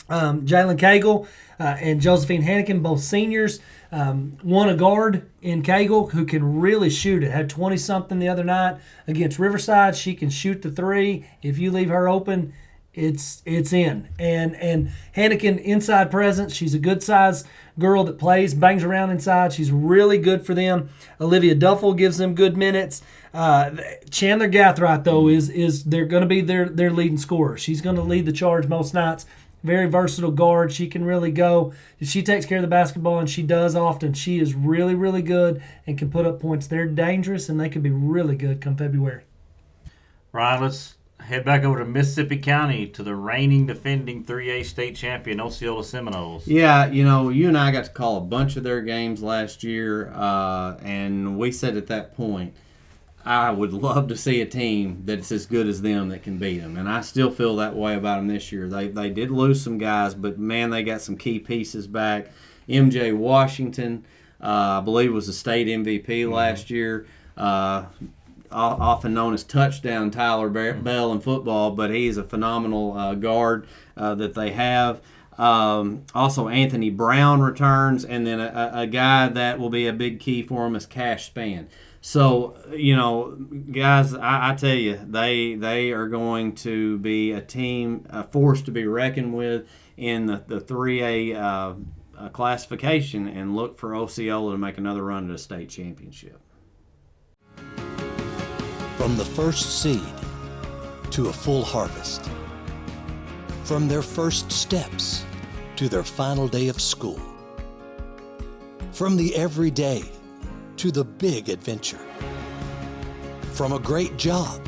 Speaker 2: Jalen Cagle and Josephine Hannikin, both seniors, won a guard in Cagle who can really shoot it. Had 20-something the other night against Riverside. She can shoot the three. If you leave her open, it's in. And Hannikin, inside presence. She's a good-sized girl that plays, bangs around inside. She's really good for them. Olivia Duffel gives them good minutes. Chandler Gathright, though, is they're going to be their leading scorer. She's going to lead the charge most nights. Very versatile guard. She can really go. If she takes care of the basketball, and she does often, she is really, really good and can put up points. They're dangerous, and they can be really good come February.
Speaker 3: Ryan, let's head back over to Mississippi County to the reigning defending 3A state champion, Osceola Seminoles.
Speaker 1: Yeah, you and I got to call a bunch of their games last year, and we said at that point, I would love to see a team that's as good as them that can beat them. And I still feel that way about them this year. They did lose some guys, but, man, they got some key pieces back. MJ Washington, I believe, was the state MVP last year. Often known as touchdown Tyler Bell in football, but he's a phenomenal guard that they have. Also, Anthony Brown returns, and then a guy that will be a big key for him is Cash Spann. So, guys, I tell you, they are going to be a team, a force to be reckoned with in the 3A classification, and look for Osceola to make another run at a state championship.
Speaker 9: From the first seed to a full harvest. From their first steps to their final day of school. From the everyday to the big adventure. From a great job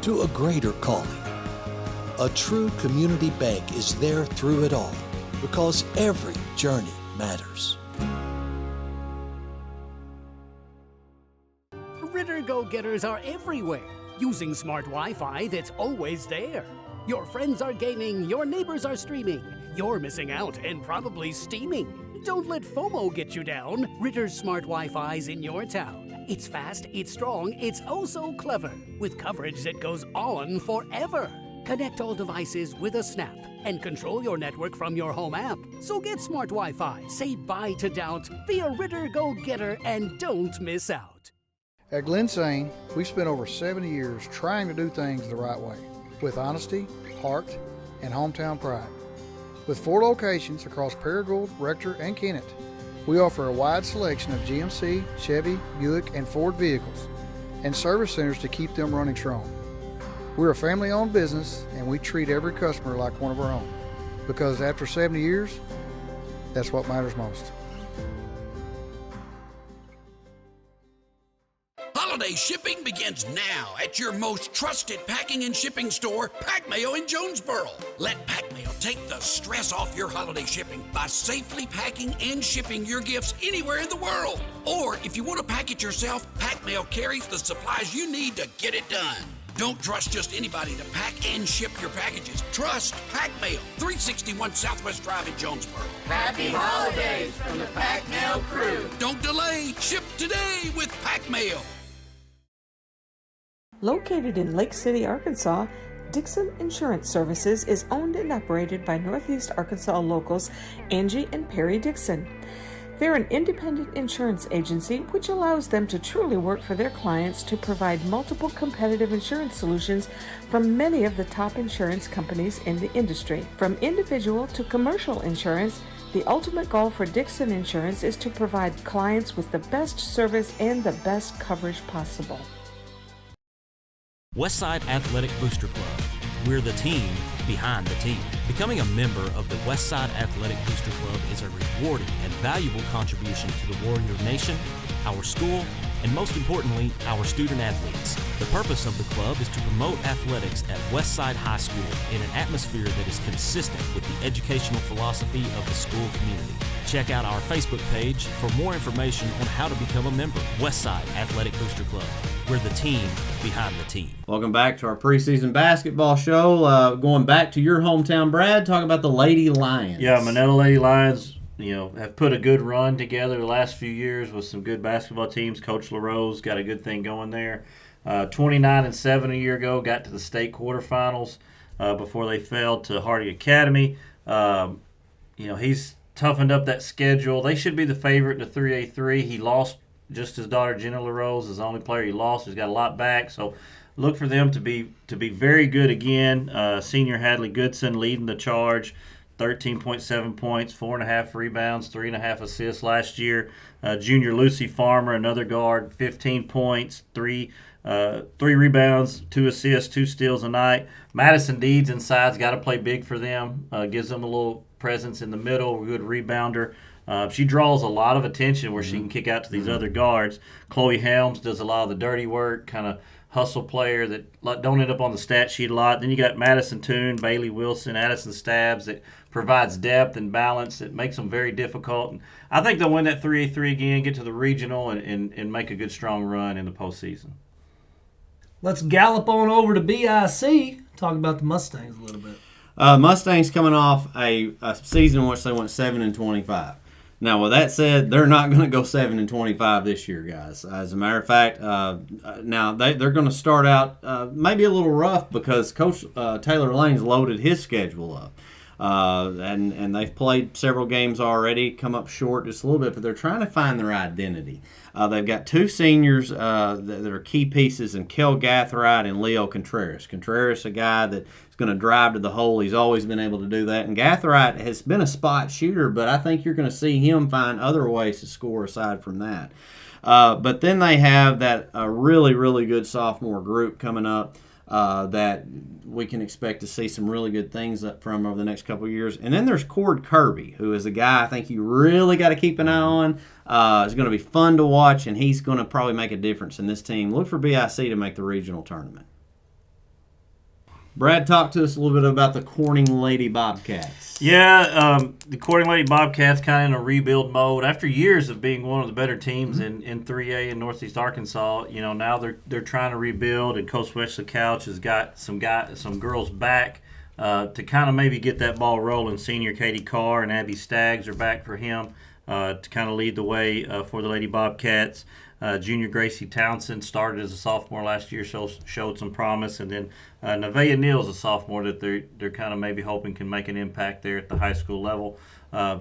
Speaker 9: to a greater calling. A true community bank is there through it all because every journey matters.
Speaker 12: Ritter go-getters are everywhere, using smart Wi-Fi that's always there. Your friends are gaming, your neighbors are streaming, you're missing out and probably steaming. Don't let FOMO get you down. Ritter's smart Wi-Fi's in your town. It's fast, it's strong, it's oh so clever, with coverage that goes on forever. Connect all devices with a snap and control your network from your home app. So get smart Wi-Fi, say bye to doubt, be a Ritter go-getter, and don't miss out.
Speaker 11: At Glen Sain, we've spent over 70 years trying to do things the right way, with honesty, heart, and hometown pride. With 4 locations across Paragould, Rector, and Kennett, we offer a wide selection of GMC, Chevy, Buick, and Ford vehicles, and service centers to keep them running strong. We're a family-owned business, and we treat every customer like one of our own, because after 70 years, that's what matters most.
Speaker 13: Holiday shipping begins now at your most trusted packing and shipping store, Pack Mayo in Jonesboro. Let Pack Mayo take the stress off your holiday shipping by safely packing and shipping your gifts anywhere in the world. Or if you want to pack it yourself, Pack Mayo carries the supplies you need to get it done. Don't trust just anybody to pack and ship your packages. Trust Pack Mail, 361 Southwest Drive in Jonesboro.
Speaker 14: Happy holidays from the Pack Mail crew.
Speaker 13: Don't delay. Ship today with Pack Mail.
Speaker 8: Located in Lake City, Arkansas, Dixon Insurance Services is owned and operated by Northeast Arkansas locals Angie and Perry Dixon. They're an independent insurance agency which allows them to truly work for their clients to provide multiple competitive insurance solutions from many of the top insurance companies in the industry. From individual to commercial insurance, the ultimate goal for Dixon Insurance is to provide clients with the best service and the best coverage possible.
Speaker 18: Westside Athletic Booster Club. We're the team behind the team. Becoming a member of the Westside Athletic Booster Club is a rewarding and valuable contribution to the Warrior Nation, our school, and most importantly, our student athletes. The purpose of the club is to promote athletics at Westside High School in an atmosphere that is consistent with the educational philosophy of the school community. Check out our Facebook page for more information on how to become a member. Westside Athletic Booster Club. We're the team behind the team.
Speaker 1: Welcome back to our preseason basketball show. Going back to your hometown, Brad, talk about the Lady Lions.
Speaker 3: Yeah, Manila Lady Lions, have put a good run together the last few years with some good basketball teams. Coach LaRose got a good thing going there. 29-7 a year ago, got to the state quarterfinals before they fell to Hardy Academy. He's toughened up that schedule. They should be the favorite in the 3A3. He lost just his daughter Jenna LaRose is the only player he lost. He's got a lot back, so look for them to be very good again. Senior Hadley Goodson leading the charge, 13.7 points, 4.5 rebounds, 3.5 assists last year. Junior Lucy Farmer, another guard, 15 points, 3 rebounds, 2 assists, 2 steals a night. Madison Deeds inside's got to play big for them. Gives them a little presence in the middle, a good rebounder. She draws a lot of attention where she can kick out to these other guards. Chloe Helms does a lot of the dirty work, kind of hustle player that don't end up on the stat sheet a lot. Then you got Madison Toon, Bailey Wilson, Addison Stabs that provides depth and balance that makes them very difficult. And I think they'll win that 3A3 again, get to the regional, and make a good strong run in the postseason.
Speaker 2: Let's gallop on over to BIC, talk about the Mustangs a little bit.
Speaker 1: Mustangs coming off a season in which they went 7-25. Now, with that said, they're not going to go 7-25 this year, guys. As a matter of fact, now they're going to start out maybe a little rough because Coach Taylor Lane's loaded his schedule up. And they've played several games already, come up short just a little bit, but they're trying to find their identity. They've got 2 seniors that are key pieces in Kel Gathright and Leo Contreras. Contreras, a guy that is going to drive to the hole. He's always been able to do that. And Gathright has been a spot shooter, but I think you're going to see him find other ways to score aside from that. But then they have that really, really good sophomore group coming up that we can expect to see some really good things from over the next couple of years. And then there's Cord Kirby, who is a guy I think you really got to keep an eye on. It's going to be fun to watch, and he's going to probably make a difference in this team. Look for BIC to make the regional tournament. Brad, talk to us a little bit about the Corning Lady Bobcats.
Speaker 3: Yeah, the Corning Lady Bobcats kind of in a rebuild mode. After years of being one of the better teams in 3A in Northeast Arkansas, now they're trying to rebuild, and Coach Wesley Couch has got some girls back to kind of maybe get that ball rolling. Senior Katie Carr and Abby Staggs are back for him to kind of lead the way for the Lady Bobcats. Junior Gracie Townsend started as a sophomore last year, showed some promise, and then Nevaeh Neal's a sophomore that they're kind of maybe hoping can make an impact there at the high school level.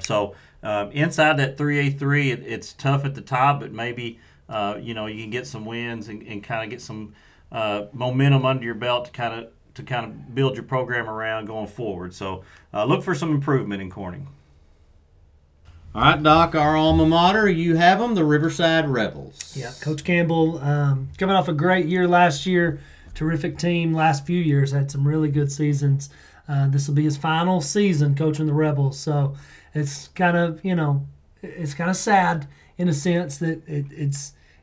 Speaker 3: So inside that 3A3, it's tough at the top, but maybe you can get some wins and kind of get some momentum under your belt to kind of build your program around going forward. So look for some improvement in Corning.
Speaker 1: All right, Doc, our alma mater, you have them, the Riverside Rebels.
Speaker 2: Yeah, Coach Campbell coming off a great year last year, terrific team last few years, had some really good seasons. This will be his final season coaching the Rebels, so it's kind of, it's kind of sad in a sense that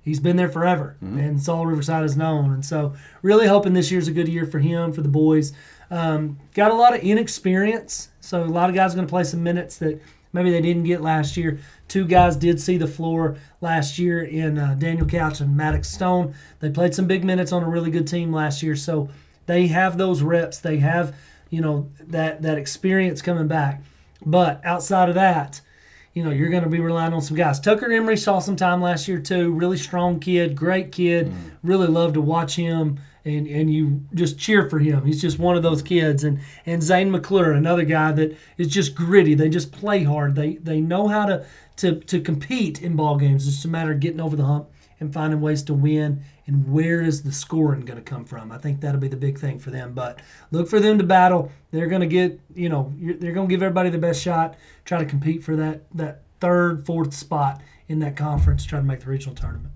Speaker 2: he's been there forever, and it's all Riverside is known. And so really hoping this year's a good year for him, for the boys. Got a lot of inexperience, so a lot of guys are going to play some minutes that maybe they didn't get last year. 2 guys did see the floor last year in Daniel Couch and Maddox Stone. They played some big minutes on a really good team last year, so they have those reps. They have, that experience coming back. But outside of that, you're going to be relying on some guys. Tucker Emery saw some time last year too. Really strong kid, great kid. Really love to watch him, and you just cheer for him. He's just one of those kids. And Zane McClure, another guy that is just gritty. They just play hard. They know how to compete in ball games. It's just a matter of getting over the hump and finding ways to win. And where is the scoring going to come from? I think that'll be the big thing for them. But look for them to battle. They're going to get, they're going to give everybody the best shot, try to compete for that third, fourth spot in that conference, try to make the regional tournament.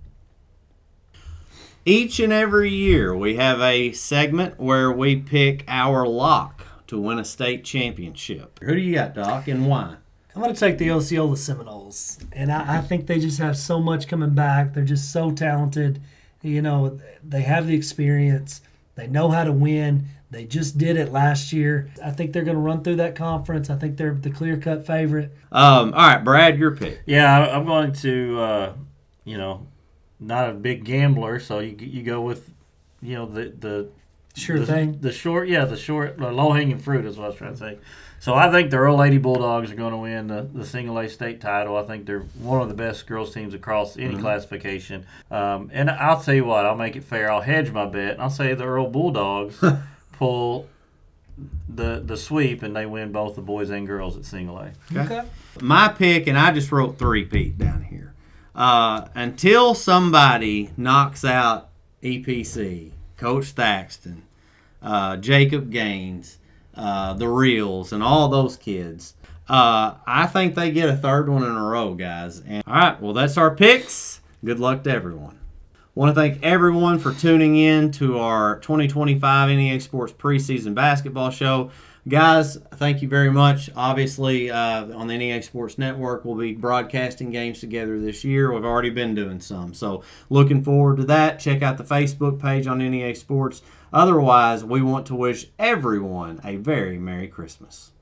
Speaker 1: Each and every year we have a segment where we pick our lock to win a state championship. Who do you got, Doc, and why?
Speaker 2: I'm going to take the Osceola Seminoles. And I think they just have so much coming back. They're just so talented. They have the experience. They know how to win. They just did it last year. I think they're going to run through that conference. I think they're the clear-cut favorite.
Speaker 1: All right, Brad, your pick.
Speaker 3: Yeah, I'm going to, not a big gambler, so you go with, the
Speaker 2: sure thing.
Speaker 3: The short, low-hanging fruit is what I was trying to say. So I think the Earl Lady Bulldogs are going to win the single A state title. I think they're one of the best girls teams across any classification. And I'll tell you what, I'll make it fair. I'll hedge my bet, and I'll say the Earl Bulldogs pull the sweep, and they win both the boys and girls at single A.
Speaker 2: Okay.
Speaker 1: My pick, and I just wrote 3-peat down here. Until somebody knocks out EPC, Coach Thaxton, Jacob Gaines, the Reels, and all those kids, I think they get a third one in a row, guys. And all right, well, that's our picks. Good luck to everyone. Want to thank everyone for tuning in to our 2025 NEA Sports Preseason Basketball Show. Guys, thank you very much. Obviously, on the NEA Sports Network, we'll be broadcasting games together this year. We've already been doing some. So looking forward to that. Check out the Facebook page on NEA Sports. Otherwise, we want to wish everyone a very Merry Christmas.